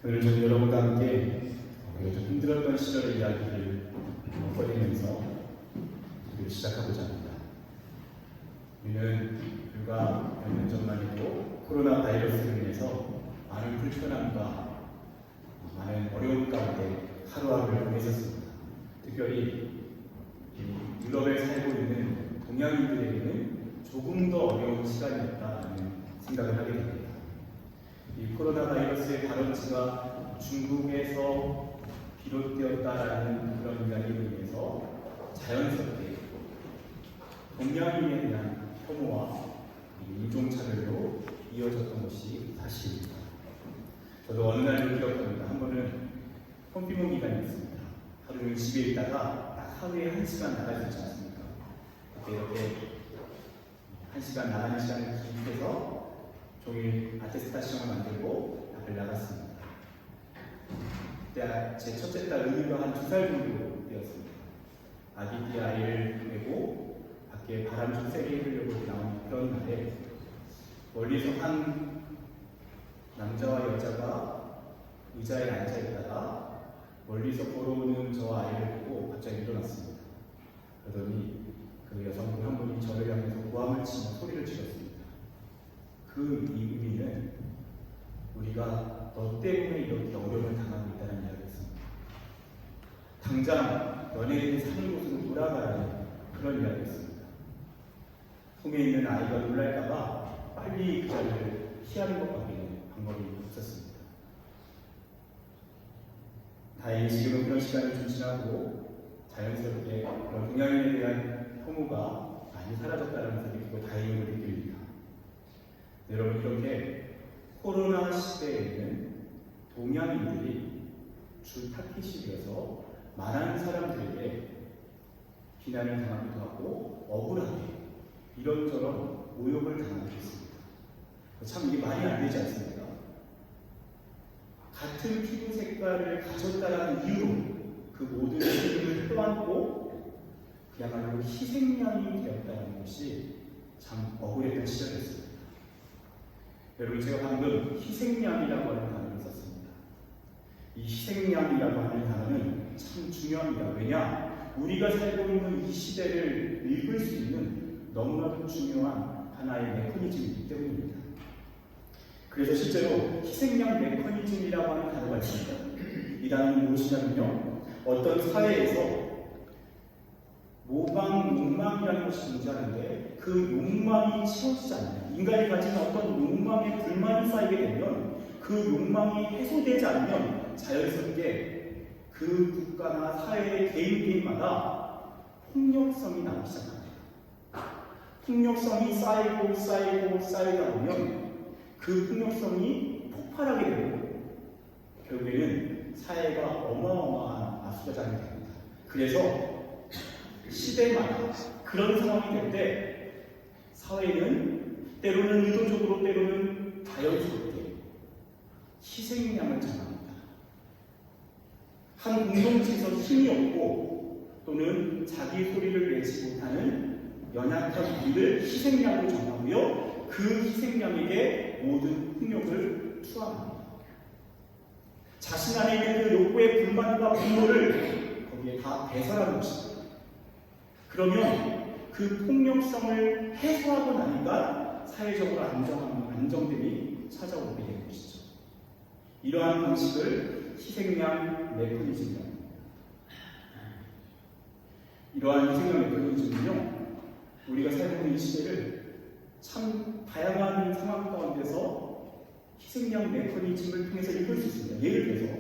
오늘 저는 여러분과 함께 좀 힘들었던 시절의 이야기를 꺼내면서 우리를 시작하고자 합니다. 우리는 불과 몇 년 전만 해도 코로나 바이러스로 인해서 많은 불편함과 많은 어려움 가운데 하루하루를 보냈었습니다. 특별히 유럽에 살고 있는 동양인들에게는 조금 더 어려운 시간이었다는 생각을 하게 됩니다. 이 코로나 바이러스의 발원지가 중국에서 비롯되었다라는 그런 이야기로 인해서 자연스럽게 동양인에 대한 혐오와 인종차별로 이어졌던 것이 사실입니다. 저도 어느 날을 기억합니다. 한 번은 컴피모 기간이 있습니다. 하루는 집에 있다가 딱 하루에 1시간 나갈 수 있지 않습니까? 이렇게 1시간 나가는 시간을 기입해서 종일 아테스타시험을 만들고 밖을 나갔습니다. 그때 제 첫째 딸 은유가 한 2살 정도 되었습니다. 아기띠 아이를 메고 밖에 바람 좀 세게 해보려고 나온 그런 날에 멀리서 한 남자와 여자가 의자에 앉아있다가 멀리서 걸어오는 저 아이를 보고 갑자기 일어났습니다. 그러더니 그 여성분 한 분이 저를 향해서 고함을 치며 소리를 지렀습니다. 그 의미는 우리가 너 때문에 이렇게 어려움을 당하고 있다는 이야기였습니다. 당장 너네들이 사는 곳으로 돌아가라는 그런 이야기였습니다. 품에 있는 아이가 놀랄까봐 빨리 그 자리를 피하는 것밖에 방법이 없었습니다. 다행히 지금은 그런 시간이 좀 지나고 자연스럽게 그런 동양인에 대한 혐오가 많이 사라졌다는 것을 느끼고 다행임을 느낍니다. 여러분, 이렇게 코로나 시대에는 동양인들이 주 타깃이되어서 많은 사람들에게 비난을 당하기도 하고 억울하게 이런저런 모욕을 당하기도 했습니다. 참 이게 말이 안 되지 않습니까? 같은 피부 색깔을 가졌다는 이유로 그 모든 책임을 떠안고 그야말로 희생양이 되었다는 것이 참 억울했던 시절이었습니다. 여러분, 제가 방금 희생양이라고 하는 단어를 썼습니다. 이 희생양이라고 하는 단어는 참 중요합니다. 왜냐? 우리가 살고 있는 이 시대를 읽을 수 있는 너무나도 중요한 하나의 메커니즘이기 때문입니다. 그래서 실제로 희생양 메커니즘이라고 하는 단어가 있습니다. 이 단어는 무엇이냐면요, 어떤 사회에서 모방 욕망이라는 것이 존재하는데 그 욕망이 채워지지 않는, 인간이 가진 어떤 욕망에 불만이 쌓이게 되면 그 욕망이 해소되지 않으면 자연스럽게 그 국가나 사회의 개인마다 폭력성이 나오기 시작합니다. 폭력성이 쌓이다 보면 그 폭력성이 폭발하게 되고 결국에는 사회가 어마어마한 아수라장이 됩니다. 그래서 시대마다 그런 상황이 될 때 사회는 때로는 의도적으로 때로는 자연스럽게 희생양을 정합니다. 한 공동체에서 힘이 없고 또는 자기 소리를 내지 못하는 연약한 우리를 희생양으로 정하고요, 그 희생양에게 모든 폭력을 투하합니다. 자신 안에 있는 그 욕구의 불만과 분노를 거기에 다 배설하는 것입니다. 그러면 그 폭력성을 해소하고 나니까 사회적으로 안정됨이 찾아오게 되는 것이죠. 이러한 방식을 희생양 메커니즘이라고 합니다. 이러한 희생양 메커니즘은요, 우리가 살고 있는 이 시대를 참 다양한 상황 가운데서 희생양 메커니즘을 통해서 읽을 수 있습니다. 예를 들어서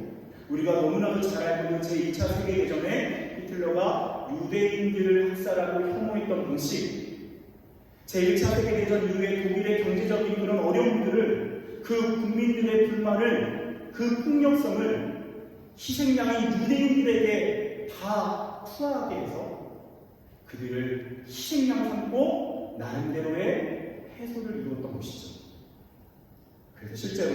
우리가 너무나도 잘 알고 있는 제2차 세계대전에 히틀러가 유대인들을 학살하고 혐오했던 방식, 제1차 세계대전 이후에 독일의 경제적인 그런 어려움들을, 그 국민들의 불만을, 그 폭력성을 희생양이 유대인들에게 다 투하하게 해서 그들을 희생양 삼고 나름대로의 해소를 이루었던 것이죠. 그래서 실제로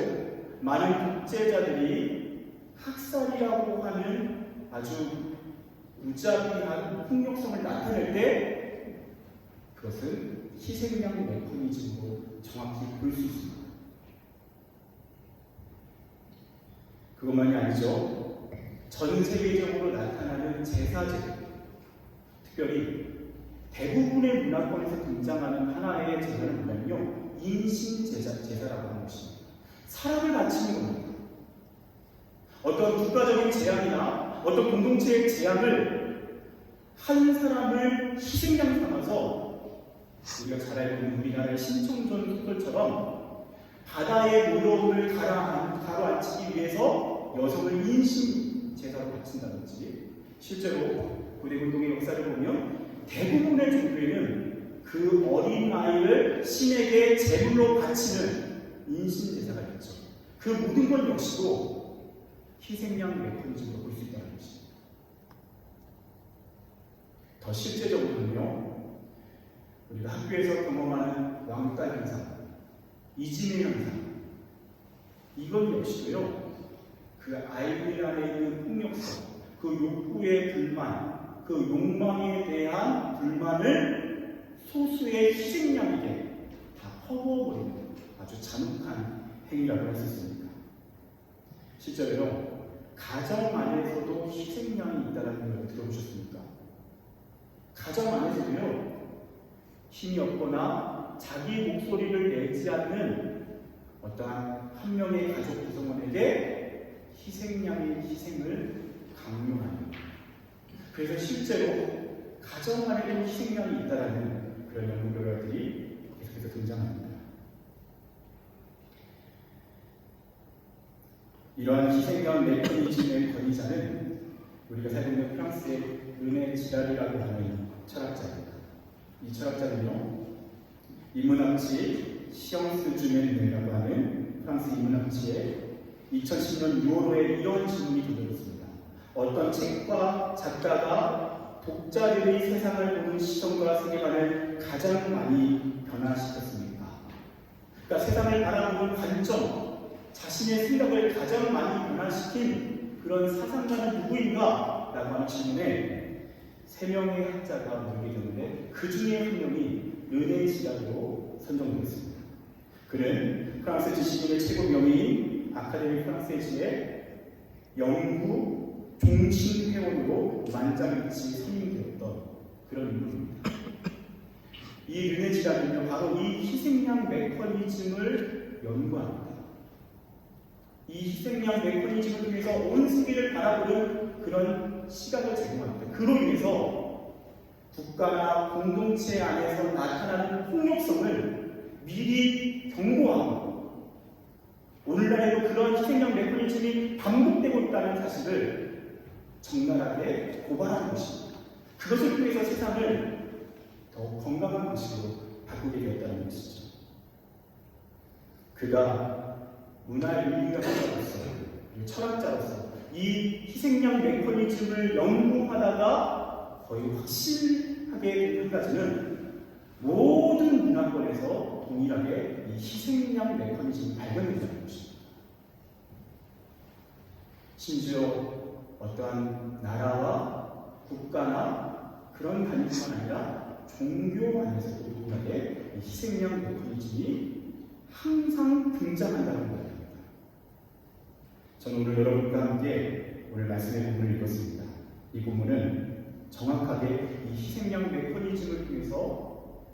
많은 독재자들이 학살이라고 하는 아주 무자비한 폭력성을 나타낼 때 그것은 희생양 메커니즘으로 정확히 볼 수 있습니다. 그 그것만이 아니죠. 전 세계적으로 나타나는 제사제, 특별히 대부분의 문화권에서 등장하는 하나의 제사는 뭐냐면요, 인신제사라고 하는 것입니다. 사람을 바치는 겁니다. 어떤 국가적인 재앙이나 어떤 공동체의 재앙을 한 사람을 희생양 삼아서, 우리가 잘 알고 있는 우리나라의 신청전 소설처럼 바다의 노여움을 가라앉히기 위해서 여성을 인신제사로 바친다든지, 실제로 고대운동의 역사를 보면 대부분의 종교에는 그 어린 아이를 신에게 제물로 바치는 인신제사가 있죠. 그 모든 것 역시도 희생양 메커니즘으로 볼 수 있다는 것입니다. 더 실제적으로는요, 우리가 학교에서 경험하는 왕딸 현상, 이진의 현상, 이건 역시도요, 그 아이들 안에 있는 폭력성, 그 욕구의 불만, 그 욕망에 대한 불만을 소수의 희생양에게 다 퍼부어버리는 아주 잔혹한 행위라고 할 수 있습니다. 실제로요, 가정 안에서도 희생양이 있다는 걸 들어보셨습니까? 가정 안에서도요, 힘이 없거나 자기 목소리를 내지 않는 어떠한 한 명의 가족 구성원에게 희생양의 희생을 강요하는, 그래서 실제로 가정 안에도 희생양이 있다는 그런 연구 결과들이 계속해서 등장합니다. 이러한 희생양 메커니즘의 권위자는 우리가 살고 있는 프랑스의 르네 지라르라고 하는 철학자입니다. 이 철학자는요, 인문학지 시영스 주메르네라고 하는 프랑스 인문학지에 2010년 6월호에 이런 질문이 던져졌습니다. 어떤 책과 작가가 독자들이 세상을 보는 시선과 세계관을 가장 많이 변화시켰습니까? 그러니까 세상을 바라보는 관점, 자신의 생각을 가장 많이 변화시킨 그런 사상가는 누구인가? 라고 하는 질문에 3명의 학자가 물게 되는데, 그 중에 한 명이 르네 지라르로 선정되었습니다. 그는 프랑스 지식인의 최고 명의인 아카데미 프랑세지의 연구 종신 회원으로 만장일치 선임되었던 그런 인물입니다. 이 르네 지라르는 바로 이 희생양 메커니즘을 연구합니다. 이 희생양 메커니즘을 통해서 온 세계를 바라보는 그런 시각을 제공합니다. 그로 인해서 국가나 공동체 안에서 나타나는 폭력성을 미리 경고하고, 오늘날에도 그런 희생양 메커니즘이 반복되고 있다는 사실을 적나라하게 고발하는 것입니다. 그것을 통해서 세상을 더 건강한 곳으로 바꾸게 되었다는 것이죠. 그가 문화인류학자로서, 철학자로서 이 희생양 메커니즘을 연구하다가 거의 확실하게 된 한 가지는, 모든 문화권에서 동일하게 이 희생양 메커니즘이 발견된다는 것입니다. 심지어 어떠한 나라와 국가나 그런 단위뿐만 아니라 종교 안에서도 동일하게 이 희생양 메커니즘이 항상 등장한다는 겁니다. 저는 오늘 여러분과 함께 오늘 말씀의 본문을 읽었습니다. 이 본문은 정확하게 이 희생양 메커니즘을 통해서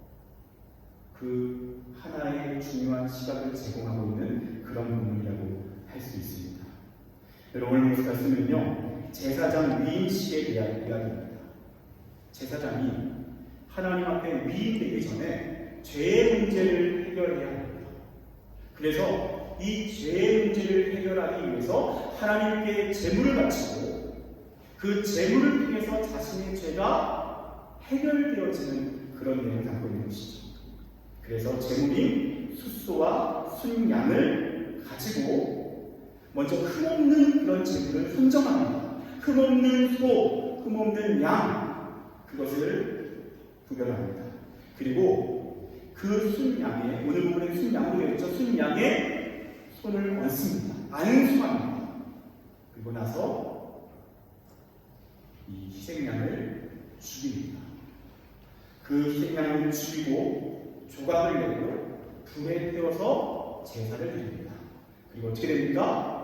그 하나의 중요한 시각을 제공하고 있는 그런 본문이라고 할 수 있습니다. 여러분, 오늘 말씀은요, 제사장 위임식에 대한 이야기입니다. 제사장이 하나님 앞에 위임되기 전에 죄의 문제를 해결해야 합니다. 그래서 이 죄의 문제를 해결하기 위해서 하나님께 제물을 바치고, 그 제물을 통해서 자신의 죄가 해결되어지는 그런 내용을 담고 있는 것이죠. 그래서 제물인 숫소와 순양을 가지고 먼저 흠없는 그런 제물을 선정합니다. 흠없는 소, 흠없는 양, 그것을 구별합니다. 그리고 그 순양에, 오늘 부분에 순양으로 되어 있죠. 순양에 손을 얹습니다. 안수합니다. 그리고 나서 이 희생양을 죽입니다. 그 희생양을 죽이고 조각을 내고 불에 태워서 제사를 드립니다. 그리고 어떻게 됩니까?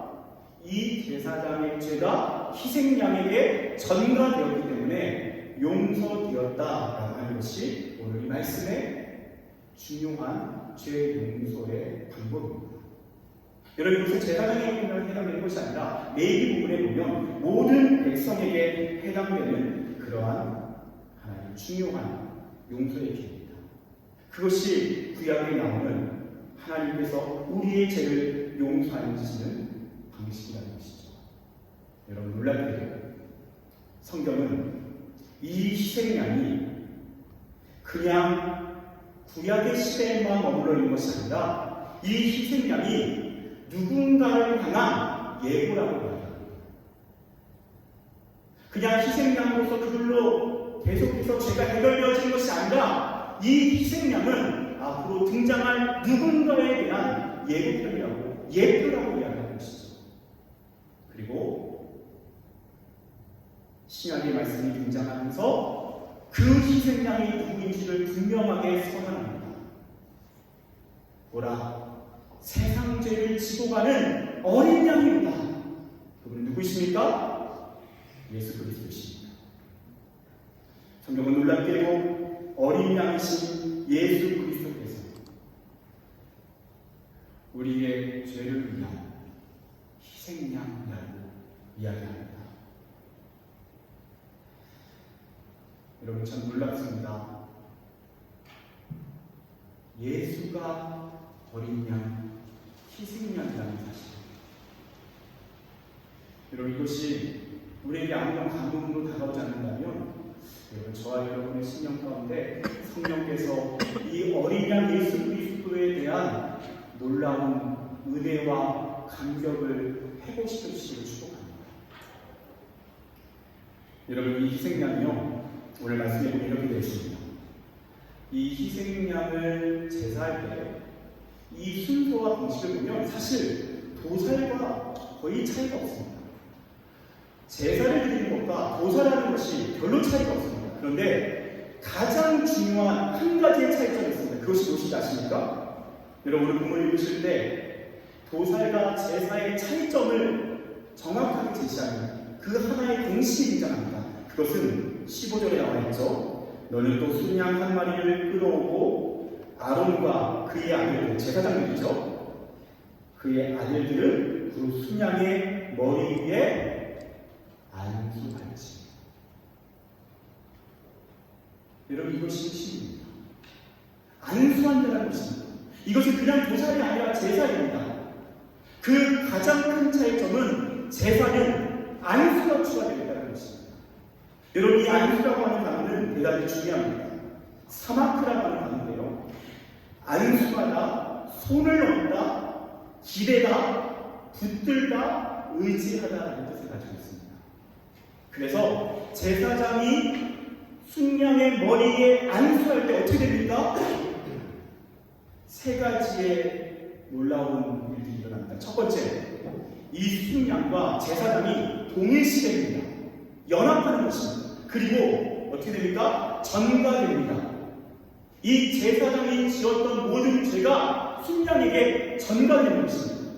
이 제사장의 죄가 희생양에게 전가되었기 때문에 용서되었다라고 하는 것이 오늘 이 말씀의 중요한 죄 용서의 방법입니다. 여러분, 이것은 제사장에게만 해당되는 것이 아니라 레위기 부분에 보면 모든 백성에게 해당되는 그러한 하나의 중요한 용서의 기회입니다. 그것이 구약에 나오는 하나님께서 우리의 죄를 용서하는 방식이라는 것이죠. 여러분, 놀랍게도 성경은 이 희생양이 그냥 구약의 시대에만 머물러 있는 것이 아니라 이 희생양이 누군가를 향한 예고라고 합니다. 그냥 희생양으로서 그들로 계속해서 죄가 해결되어지는 것이 아니라 이 희생양은 앞으로 등장할 누군가에 대한 예고편이라고, 예표라고 이야기하는 것이죠. 그리고 신약의 말씀이 등장하면서 그 희생양이 누구인지를 분명하게 선언합니다. 보라, 세상 죄를 지고 가는 어린 양입니다. 그분은 누구이십니까? 예수 그리스도십니다. 성경은 놀랍게도 어린 양이신 예수 그리스도께서 우리의 죄를 위한 희생양이라고 이야기합니다. 여러분, 참 놀랍습니다. 예수가 어린 양, 희생양이라는 사실. 여러분, 이것이 우리에게 아무런 감동으로 다가오지 않는다면 여러분, 저와 여러분의 신령 가운데 성령께서 이 어린 양 예수 그리스도에 대한 놀라운 은혜와 감격을 회복시켜 주시기를 축복합니다. 여러분, 이 희생양이요, 오늘 말씀에 보면 이렇게 되어 있습니다. 이 희생양을 제사할 때 이 순서와 방식을 보면 사실 도살과 거의 차이가 없습니다. 제사를 드리는 것과 도살하는 것이 별로 차이가 없습니다. 그런데 가장 중요한 한 가지의 차이점이 있습니다. 그것이 무엇인지 아십니까? 여러분, 오늘 본문을 읽으실 때 도살과 제사의 차이점을 정확하게 제시하는 그 하나의 공식이 등장합니다. 그것은 15절에 나와 있죠. 너는 또 순양 한 마리를 끌어오고 아론과 그의 아들들, 제사장들이죠. 그의 아들들은 그 순양의 머리 위에 안수할지. 여러분, 이것이 신입니다. 안수한다는 것입니다. 이것은 그냥 도살이 아니라 제사입니다. 그 가장 큰 차이점은 제사는 안수가 추가되었다는 것입니다. 여러분, 이 안수라고 하는 단어는 대단히 중요합니다. 사마크라고 하는 단어인데요, 안수하다, 손을 얹다, 기대다, 붙들다, 의지하다라는 뜻을 가지고 있습니다. 그래서 제사장이 순양의 머리에 안수할 때 어떻게 됩니까? 세 가지의 놀라운 일들이 일어납니다. 첫 번째, 이 순양과 제사장이 동일시됩니다. 연합하는 것입니다. 그리고 어떻게 됩니까? 전가됩니다. 이 제사장이 지었던 모든 죄가 순양에게 전가되는 것입니다.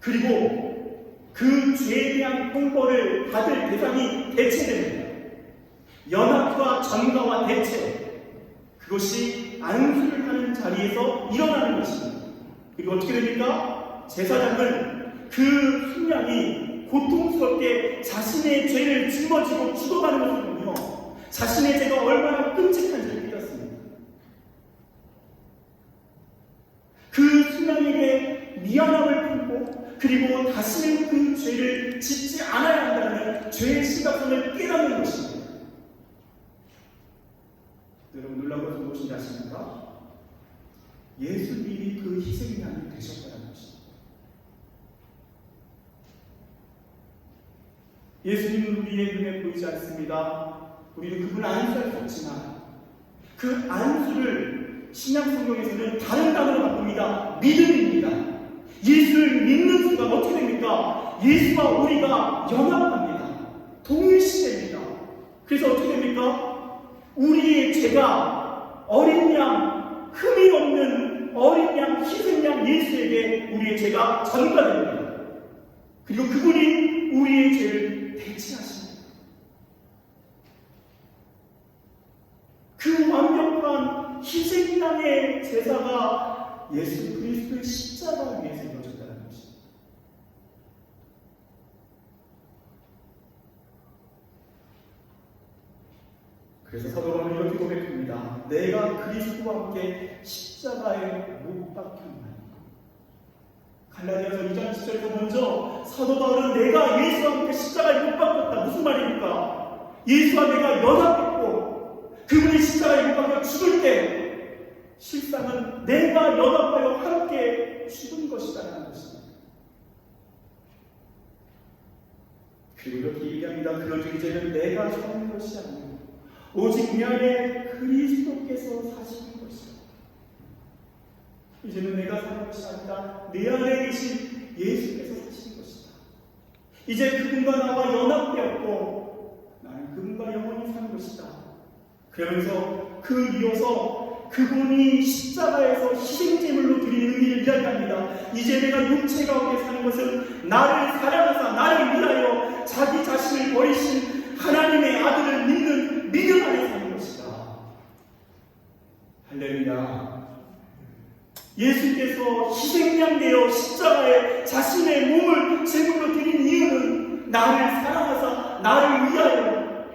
그리고 그 죄에 대한 형벌을 받을 대상이 대체됩니다. 연합과 전가와 대체, 그것이 안수를 하는 자리에서 일어나는 것입니다. 그리고 어떻게 됩니까? 제사장은 그 순양이 고통스럽게 자신의 죄를 짊어지고 죽어가는 것을 보며 자신의 죄가 얼마나 끔찍한지를 깨닫습니다. 그 순양에게 미안함을 품고 그리고 다시는 그 죄를 짓지 않아야 한다는 죄의 심각성을 깨닫는 것입니다. 여러분, 놀라운 것은 무엇인지 아십니까? 예수님이 그 희생양이 되셨다는 것입니다. 예수님은 우리의 눈에 보이지 않습니다. 우리는 그분을 안수할 수 없지만 그 안수를 신약 성경에서는 다른 단어로 바꿉니다. 믿음입니다. 예수를 믿는 순간 어떻게 됩니까? 예수와 우리가 연합합니다. 동일시됩니다. 그래서 어떻게 됩니까? 우리의 죄가 어린 양, 흠이 없는 어린 양, 희생양 예수에게 우리의 죄가 전가됩니다. 그리고 그분이 우리의 죄를 대체하십니다. 그 완벽한 희생양의 제사가 예수 그리스도의 십자가 위에서 이루어졌다는 것입니다. 그래서 사도 바울은 이렇게 고백합니다. 내가 그리스도와 함께 십자가에 못 박혔나니. 갈라디아서 2장 10절에서 먼저 사도 바울은 내가 예수와 함께 십자가에 못 박혔다. 무슨 말입니까? 예수와 내가 연합했고 그분이 십자가에 못 박혀 죽을 때 실상은 내가 연합하여 함께 죽은 것이라는 것입니다. 그리고 이렇게 얘기합니다. 그런즉 이제는 내가 사는 것이 아니고 오직 내 안에 그리스도께서 사시는 것이요. 이제는 내가 사는 것이 아니라 내 안에 계신 예수께서 사시는 것이다. 이제 그분과 나와 연합되었고 나는 그분과 영원히 사는 것이다. 그러면서 이어서 그분이 십자가에서 희생제물로 드린 의미를 이야기합니다. 이제 내가 육체 가운데 사는 것은 나를 사랑하사 나를 위하여 자기 자신을 버리신 하나님의 아들을 믿는 믿음 안에 사는 것이다. 할렐루야. 예수께서 희생양 되어 십자가에 자신의 몸을 제물로 드린 이유는 나를 사랑하사 나를 위하여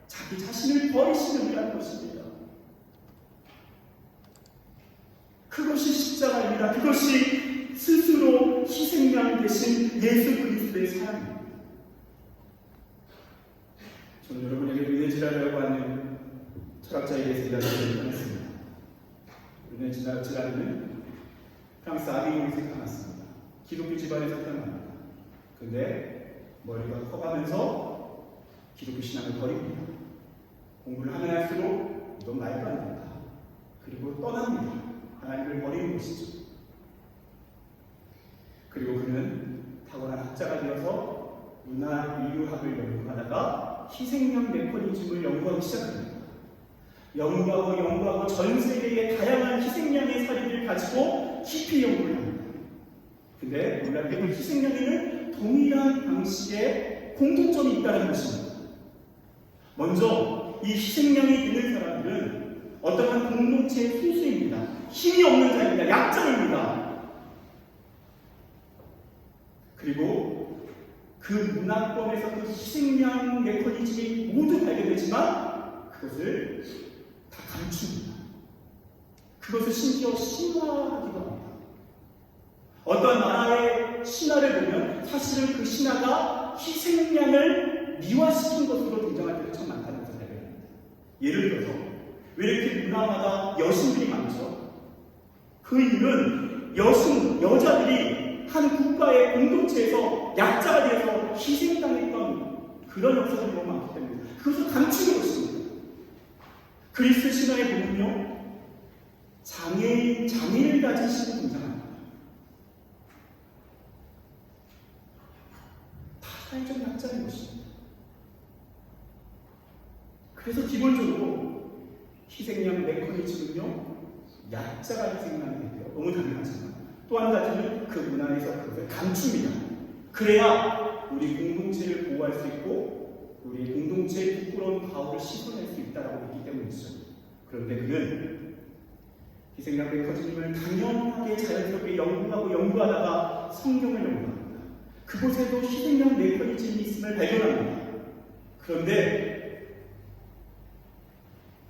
자기 자신을 버리시는 이라는 것입니다. 그것이 십자가입니다. 그것이 스스로 희생양 되신 예수 그리스도의 사랑입니다. 저는 여러분에게 르네지라라고 하는 철학자에 대해서 이야기를 전했습니다. 르네지라는 프랑스 아비고에서 태어났습니다. 기독교 집안에서 태어납니다. 그런데 머리가 커가면서 기독교 신앙을 버립니다. 공부를 하면 할수록 이건 말도 안 된다. 그리고 떠납니다. 하나님을 버리는 것이죠. 그리고 그는 타고난 학자가 되어서 문화 인류학을 연구하다가 희생양 메커니즘을 연구하기 시작합니다. 연구하고 전 세계의 다양한 희생양의 사례를 가지고 깊이 연구를 합니다. 근데 놀랍게도 희생양에는 동일한 방식의 공통점이 있다는 것입니다. 먼저 이 희생양이 되는 사람들은 어떠한 공동체의 소수입니다. 힘이 없는 자입니다. 약자입니다. 그리고 그 문화권에서 그 희생양 메커니즘이 모두 발견되지만 그것을 다 감춥니다. 그것을 심지어 신화하기도 합니다. 어떤 나라의 신화를 보면 사실은 그 신화가 희생양을 미화시킨 것으로 등장할 때가 참 많다는 것을 발견합니다. 예를 들어서 왜 이렇게 문화마다 여신들이 많죠? 그 이유는 여자들이 한 국가의 공동체에서 약자가 되어서 희생당했던 그런 역사들이 너무 많기 때문에 그것을 감추는 것입니다. 그리스 신화에 보면요, 장애인을 가진 신이 등장합니다. 다 사회적 약자인 것입니다. 그래서 기본적으로 희생양 메커니즘은요, 약자가 희생양이 되고요. 너무 당연하지만 또 한 가지는 그 문화에서 그것을 감춥니다. 그래야 우리 공동체를 보호할 수 있고 우리 공동체의 부끄러운 과오를 씻어낼 수 있다고 믿기 때문이죠. 그런데 그는 희생양 메커니즘을 당연하게 자연스럽게 연구하다가 성경을 연구합니다. 그곳에도 희생양 메커니즘이 있음을 발견합니다. 그런데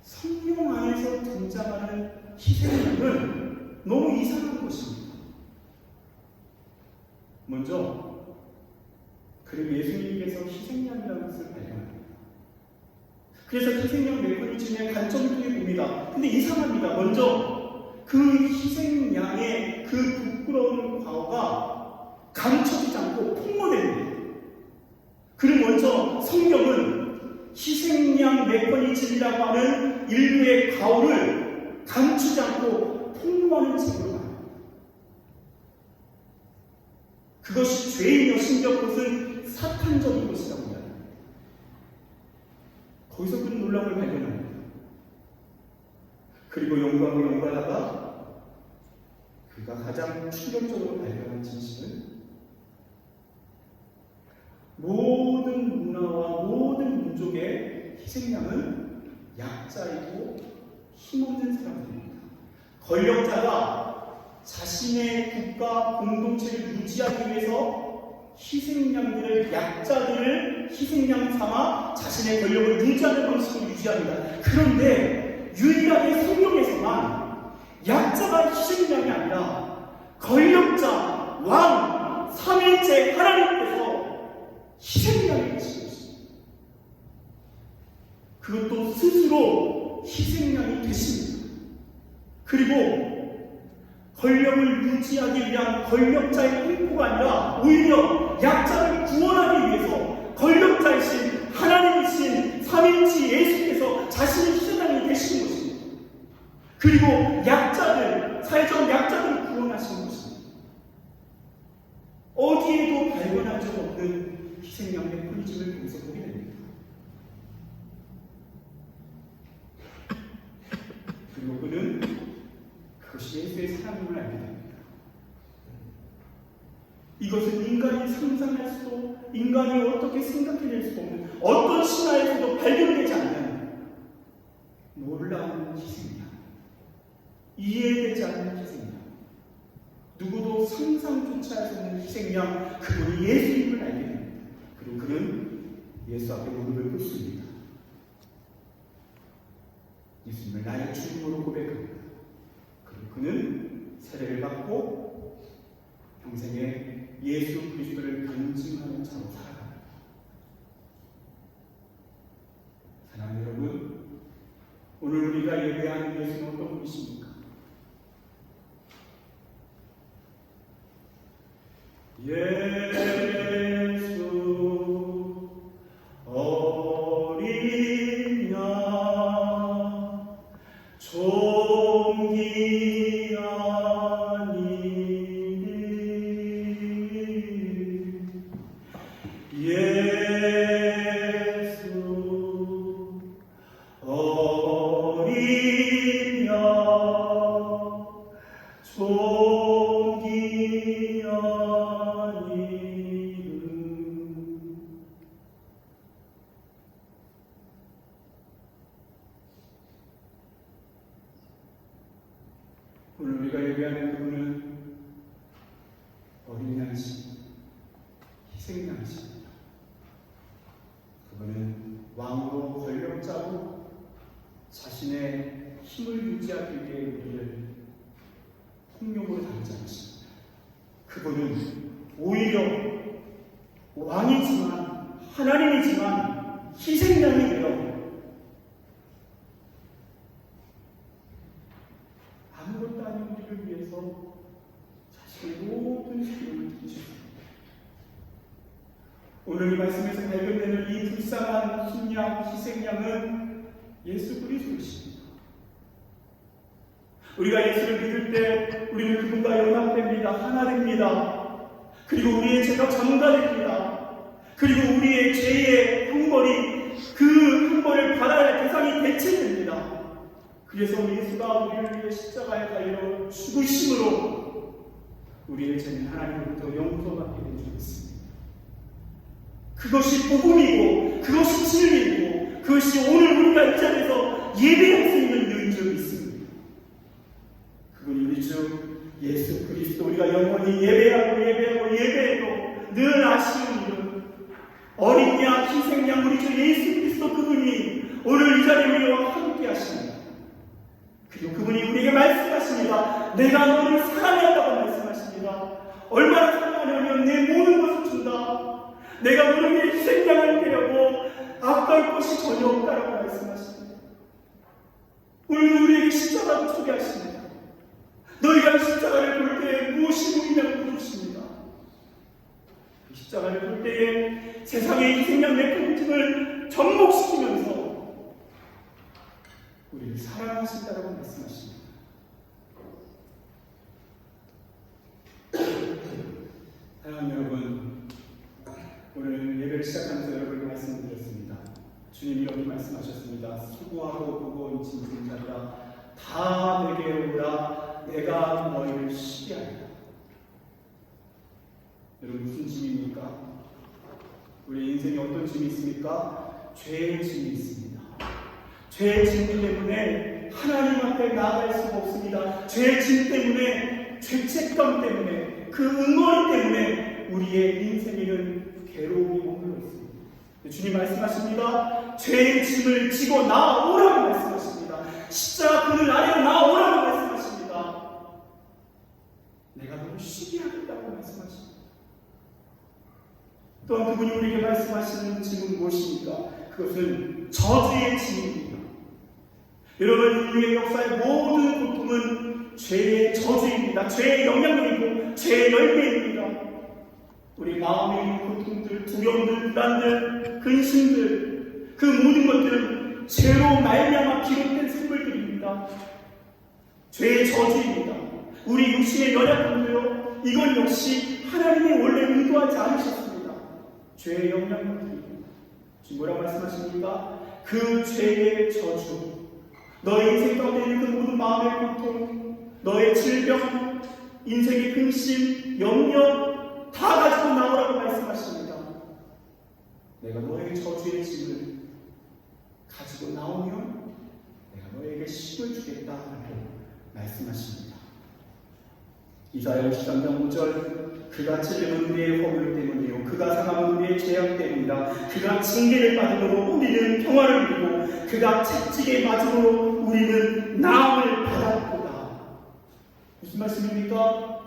성경 안에서 등장하는 희생양은 너무 이상한 것입니다. 먼저 그리고 예수님께서 희생양이라는 것을 발견합니다. 그래서 희생양 메커니즘의 관점을 통해 봅니다. 근데 이상합니다. 먼저 그 희생양의 그 부끄러운 과오가 감춰지지 않고 폭로됩니다. 그리고 먼저 성경은 희생양 메커니즘이라고 하는 인류의 과오를 감추지 않고 폭로하는 책으로 말합니다. 그것이 죄이며 심지어 그것은 사탄적인 것이라고 이야기합니다. 거기서 그런 놀라움을 발견합니다. 그리고 연구하다가 그가 가장 충격적으로 발견한 진실은 민족의 희생양은 약자이고 힘없는 사람들입니다. 권력자가 자신의 국가 공동체를 유지하기 위해서 희생양들을, 약자들을 희생양 삼아 자신의 권력을 유지하는 방식으로 유지합니다. 그런데 유일하게 성경에서만 약자가 희생양이 아니라 권력자, 왕, 삼위일체 하나님께서 희생양이 되신 것입니다. 그것도 스스로 희생양이 되십니다. 그리고 권력을 유지하기 위한 권력자의 행보가 아니라 오히려 약자를 구원하기 위해서 권력자이신 하나님이신 삼위일체 예수께서 자신의 희생양이 되신 것입니다. 그리고 약자들, 사회적 약자들을 구원하시는 것입니다. 어디에도 발견한 적 없는 희생양 메커니즘을 통해서 보게 됩니다. 그리고 그는 그것이 예수의 사랑임을 알게 됩니다. 이것은 인간이 상상할 수도, 인간이 어떻게 생각해낼 수도 없는, 어떤 신화에서도 발견되지 않는 놀라운 희생양, 이해되지 않는 희생양, 누구도 상상조차 할 수 없는 희생양, 그분이 예수님을 알게 됩니다. 그리고 그는 예수 앞에 무릎을 꿇습니다. 예수님을 나의 주님으로 고백합니다. 그리고 그는 세례를 받고 평생에 예수 그리스도를 간증하는 자로 살아갑니다. 사랑하는 여러분, 오늘 우리가 예배하는 예수는 어떤 분이십니까? 예수 어린 양 종기 아니니 예수 어린 양 종기 아니니. 오늘 우리가 예배하는 그분은 어린 양이십니다. 희생양이십니다. 그분은 왕으로 권력자로 자신의 힘을 유지하기 위해 우리를 폭력으로 당하지 않으십니다. 그분은 오히려 왕이지만, 하나님이지만 희생양이 되어 아무것도 아닌 우리를 위해서 자신의 모든 힘을 드리셨습니다. 오늘 이 말씀에서 발견되는 이 불쌍한 흰양, 희생양은 예수 그리스도이십니다. 우리가 예수를 믿을 때 우리는 그분과 연합됩니다. 하나 됩니다. 그리고 우리의 죄가 전가됩니다. 그리고 우리의 죄의 형벌이, 그 형벌을 받아야 할 대상이 대체됩니다. 그래서 예수가 우리를 위해 십자가에 달려 죽으심으로 우리의 죄는 하나님으로부터 용서받게 된 줄 믿습니다. 그것이 복음이고, 그것이 진리이고, 그것이 오늘 우리가 이 자리에서 예배할 수 있는 이유인 줄 믿습니다. 그분이 우리 주 예수 그리스도, 우리가 영원히 예배해도 늘 아쉬운 이름, 어린 양, 희생양, 우리 주 예수 그리스도, 그분이 오늘 이 자리에 우리와 함께 하십니다. 그리고 그분이 우리에게 말씀하십니다. 내가 너를 사랑한다고 말씀하십니다. 얼마나 사랑하냐면 내 모든 것을 준다. 내가 너를 위해 희생양을 되려고 아까울 것이 전혀 없다라고 말씀하십니다. 오늘 우리에게 십자가를 소개하십니다. 너희가 십자가를 볼 때에 무엇이 보이냐고 물으십니다. 십자가를 볼 때에 세상의 희생양 메커니즘을 접목시키면서 우리를 사랑하신다라고 말씀하십니다. 사랑하는 여러분, 오늘 예배를 시작하면서 여러분께 말씀드렸습니다. 주님이 여기 말씀하셨습니다. 수고하고 무거운 짐진 자들아 다 내게 오라. 내가 너희를 쉬게 하리라. 여러분, 무슨 짐입니까? 우리 인생에 어떤 짐이 있습니까? 죄의 짐이 있습니다. 죄의 짐 때문에 하나님 앞에 나아갈 수가 없습니다. 죄의 짐 때문에, 죄책감 때문에, 그 응어리 때문에 우리의 인생에는 괴로움이 머물러 있습니다. 주님 말씀하십니다. 죄의 짐을 지고 나아오라고 말씀하십니다. 십자가 그늘 아래로 나아오라고 말씀하십니다. 내가 너무 쉬게 하겠다고 말씀하십니다. 또한 그분이 우리에게 말씀하시는 짐은 무엇입니까? 그것은 저주의 짐입니다. 여러분, 인류의 역사의 모든 고통은 죄의 저주입니다. 죄의 영향력이고 죄의 열매입니다. 우리 마음에 있는 고통들, 두려움들, 불안들, 근심들, 그 모든 것들은 죄로 말미암아 비롯된 선물들입니다. 죄의 저주입니다. 우리 육신의 연약함도요, 이건 역시 하나님이 원래 의도하지 않으셨습니다. 죄의 영향력들입니다. 지금 뭐라고 말씀하십니까? 그 죄의 저주, 너의 인생 가운데 있는 그 모든 마음의 고통, 너의 질병, 인생의 근심, 염려 다 가지고 나오라고 말씀하십니다. 내가 너에게 저주의 짐을 가지고 나오면 내가 너에게 힘을 주겠다라고 말씀하십니다. 이사야 53장 5절, 그가 찔림은 우리의 허물 때문이요 그가 상함은 우리의 죄악 때문이다. 그가 징계를 받음으로 우리는 평화를 누리고 그가 채찍에 맞음으로 우리는 나음을 받았도다. 무슨 말씀입니까?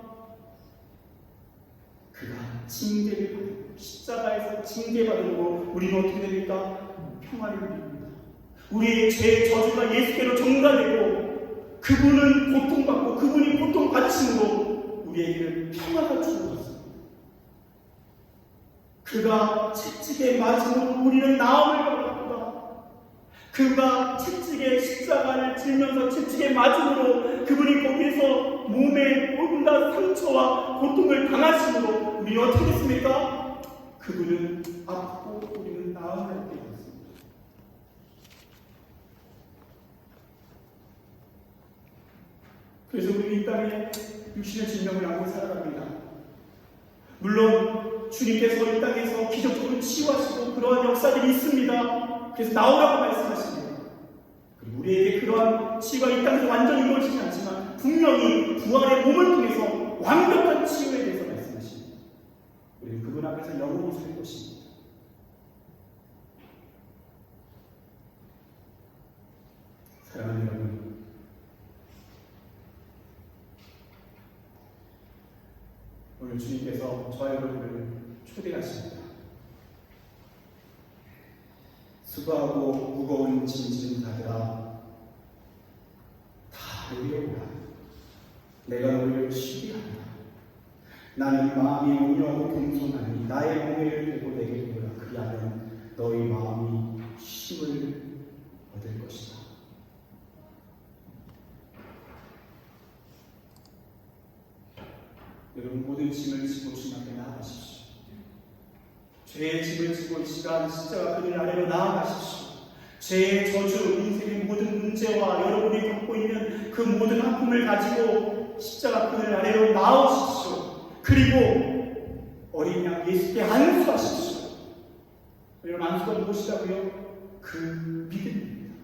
그가 징계를 받고 십자가에서 징계받음으로 우리는 어떻게 됩니까? 평화를 누립니다. 우리의 죄의 저주가 예수께로 전가되고 그분은 고통받고 그분이 고통받으심으로 우리에게는 평화가 주어졌습니다. 그가 채찍에 맞음으로 우리는 나음을 받았도다. 그가 채찍에 십자가를 지면서 채찍에 맞음으로 그분이 거기에서 몸에 온갖 상처와 고통을 당하심으로 우리는 어떻게 됐습니까? 그분은 아프고 우리는 나음을 얻게 되었습니다. 그래서 우리는 이 땅에 육신의 질병을 안고 살아갑니다. 물론 주님께서 이 땅에서 기적적으로 치유하시고 그러한 역사들이 있습니다. 그래서 나오라고 말씀하십니다. 그리고 우리에게 그러한 치유가 이 땅에서 완전히 이루어지지 않지만 분명히 부활의 몸을 통해서 완벽한 치유에 대해서 말씀하십니다. 우리는 그분 앞에서 영원히 살 것입니다. 사랑하는 여러분, 오늘 주님께서 저와 여러분을 초대하십니다. 수고하고 무거운 짐진 자들아, 다 내게 오라. 내가 너를 쉬게 하리라. 나는 마음이 온유하고 겸손하니 나의 멍에를 들고 내게 오라. 그리하면 너희 마음이 쉼을 얻을 것이다. 여러분, 모든 짐을 지고 주님 앞에 나아가십시오. 죄의 짐을 지고 이 시간 십자가 그늘 아래로 나아가십시오. 죄의 저주, 인생의 모든 문제와 여러분이 겪고 있는 그 모든 아픔을 가지고 십자가 그늘 아래로 나오십시오. 그리고 어린 양 예수께 안수하십시오. 여러분, 안수가 무엇이라고요? 그 믿음입니다.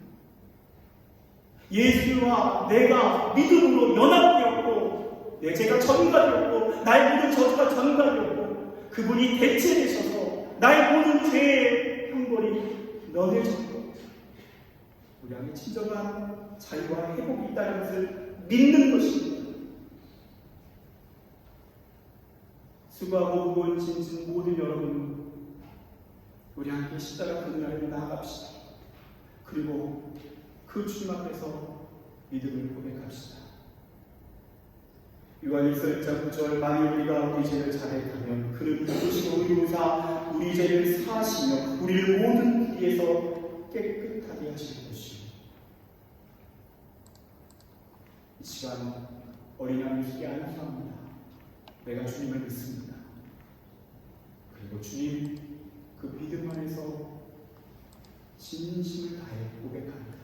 예수와 내가 믿음으로 연합되었고 내 죄가 전가되었고 나의 모든 저주가 전가되었고 그분이 대체되셔서 나의 모든 죄의 형벌이 면해졌고 우리 안에 진정한 자유와 회복이 있다는 것을 믿는 것입니다. 수고하고 무거운 짐진 모든 여러분, 우리 함께 십자가 그늘 아래로 나아갑시다. 그리고 그 주님 앞에서 믿음을 고백합시다. 요한 1서 9절, 만일 우리가 우리 죄를 자백하면 그는 믿으시고 의로사 우리 죄를 사하시며 우리를 모든 불의에서 깨끗하게 하실 것이요. 이 시간 어린 양 예수께 안수합니다. 내가 주님을 믿습니다. 그리고 주님 그 믿음 안에서 진심을 다해 고백합니다.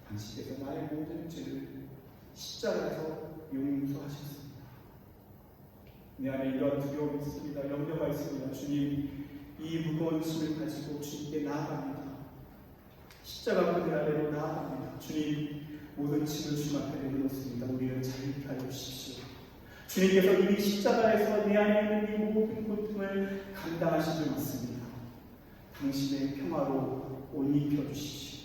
당신께서 나의 모든 죄를 십자가에서 용서하셨습니다. 내 안에 이러한 두려움이 있습니다. 염려가 있습니다. 주님, 이 무거운 짐을 가지고 주님께 나아갑니다. 십자가 그늘 아래로 나아갑니다. 주님, 모든 짐을 주님 앞에 내려놓습니다. 우리를 자유케 하여 주십시오. 주님께서 이미 십자가에서 내 안에 있는 이 모든 고통을 감당하신 줄 믿습니다. 당신의 평화로 옷 입혀주십시오.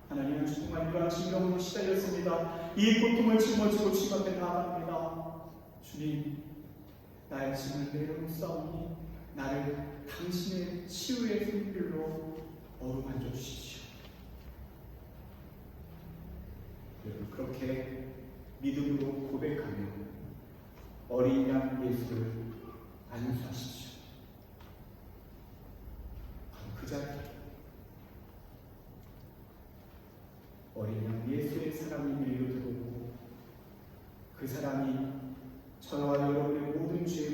하나님은 정말 이러한 질병으로 시달렸습니다. 이 고통을 짊어지고 주님 앞에 나아갑니다. 주님, 나의 짐을 내려놓사오니 나를 당신의 치유의 손길로 어루만져 주십시오. 여러분, 그렇게 믿음으로 고백하며 어린 양 예수를 안수하십시오. 그 자리에 어린 양 예수의 사랑이 밀려 들어오고 그 사랑이 저와 여러분의 모든 죄를